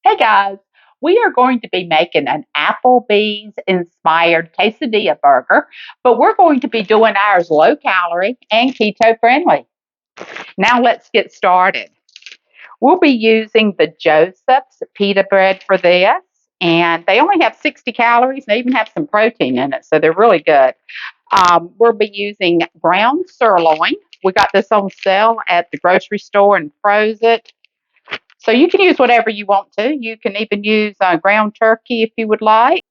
Hey guys, we are going to be making an Applebee's inspired quesadilla burger, but we're going to be doing ours low calorie and keto friendly. Now let's get started. We'll be using the Joseph's pita bread for this, and they only have 60 calories. They even have some protein in it, so they're really good. We'll be using ground sirloin. We got this on sale at the grocery store and froze it. So you can use whatever you want to. You can even use ground turkey if you would like.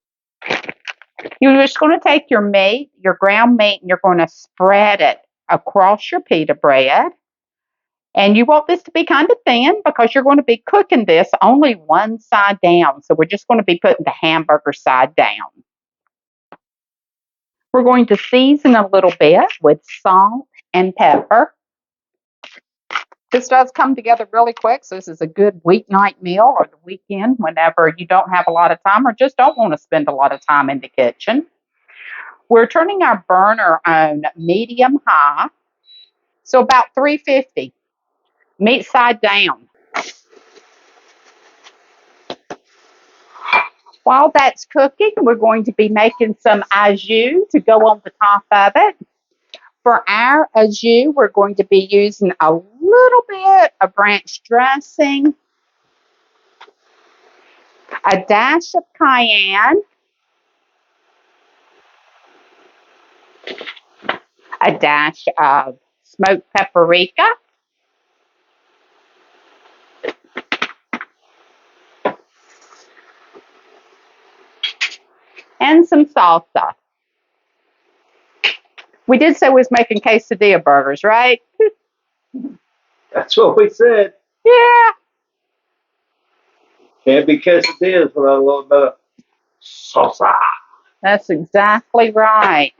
You're just going to take your meat, your ground meat, and you're going to spread it across your pita bread. And you want this to be kind of thin because you're going to be cooking this only one side down. So we're just going to be putting the hamburger side down. We're going to season a little bit with salt and pepper. This does come together really quick, so this is a good weeknight meal or the weekend whenever you don't have a lot of time or just don't want to spend a lot of time in the kitchen. We're turning our burner on medium high, so about 350. Meat side down. While that's cooking, we're going to be making some au jus to go on the top of it. For our au jus, we're going to be using a little bit of ranch dressing, a dash of cayenne, a dash of smoked paprika, and some salsa. We did say we was making quesadilla burgers, right? That's what we said. Yeah. Can't be quesadillas without a little bit of salsa. That's exactly right.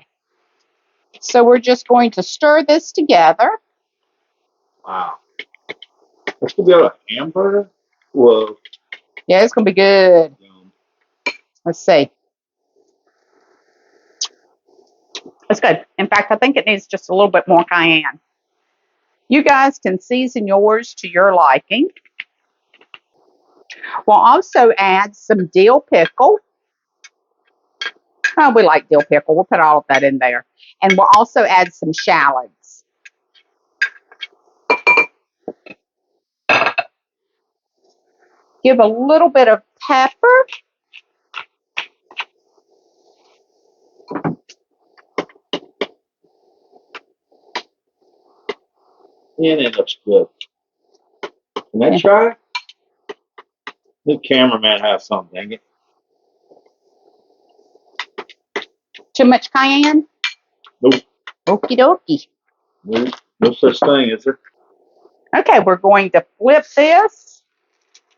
So we're just going to stir this together. Wow. This could be a hamburger? Whoa. Yeah, it's going to be good. Let's see. It's good. In fact, I think it needs just a little bit more cayenne. You guys can season yours to your liking. We'll also add some dill pickle. Oh, we like dill pickle. We'll put all of that in there. And we'll also add some shallots. Give a little bit of pepper. And it looks good. Can I try? The cameraman has something, dang it. Too much cayenne? Nope. Okie dokie. Nope. No such thing, is there? Okay, we're going to flip this.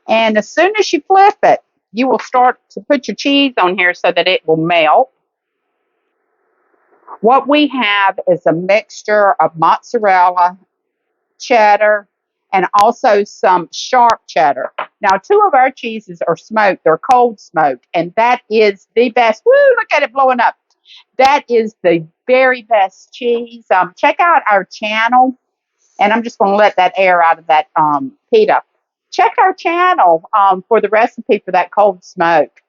And as soon as you flip it, you will start to put your cheese on here so that it will melt. What we have is a mixture of mozzarella, cheddar, and also some sharp cheddar. Now, two of our cheeses are smoked. They're cold smoked, and that is the best. Woo, look at it blowing up. That is the very best cheese. Check out our channel, and I'm just going to let that air out of that pita. Check our channel for the recipe for that cold smoke.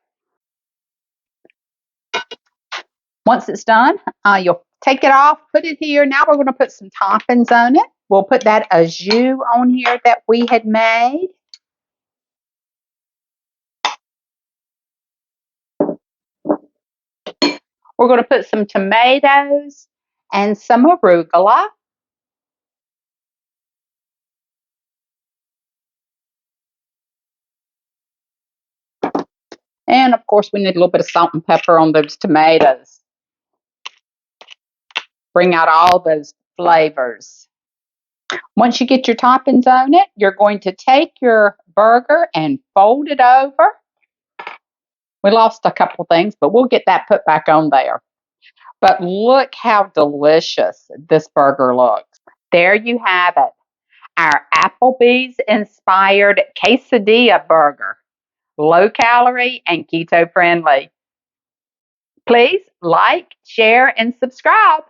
Once it's done, you'll take it off, put it here. Now we're going to put some toppings on it. We'll put that au jus on here that we had made. We're going to put some tomatoes and some arugula. And of course, we need a little bit of salt and pepper on those tomatoes. Bring out all those flavors. Once you get your toppings on it, you're going to take your burger and fold it over. We lost a couple things, but we'll get that put back on there. But look how delicious this burger looks. There you have it, our Applebee's inspired quesadilla burger. Low calorie and keto friendly. Please like, share, and subscribe.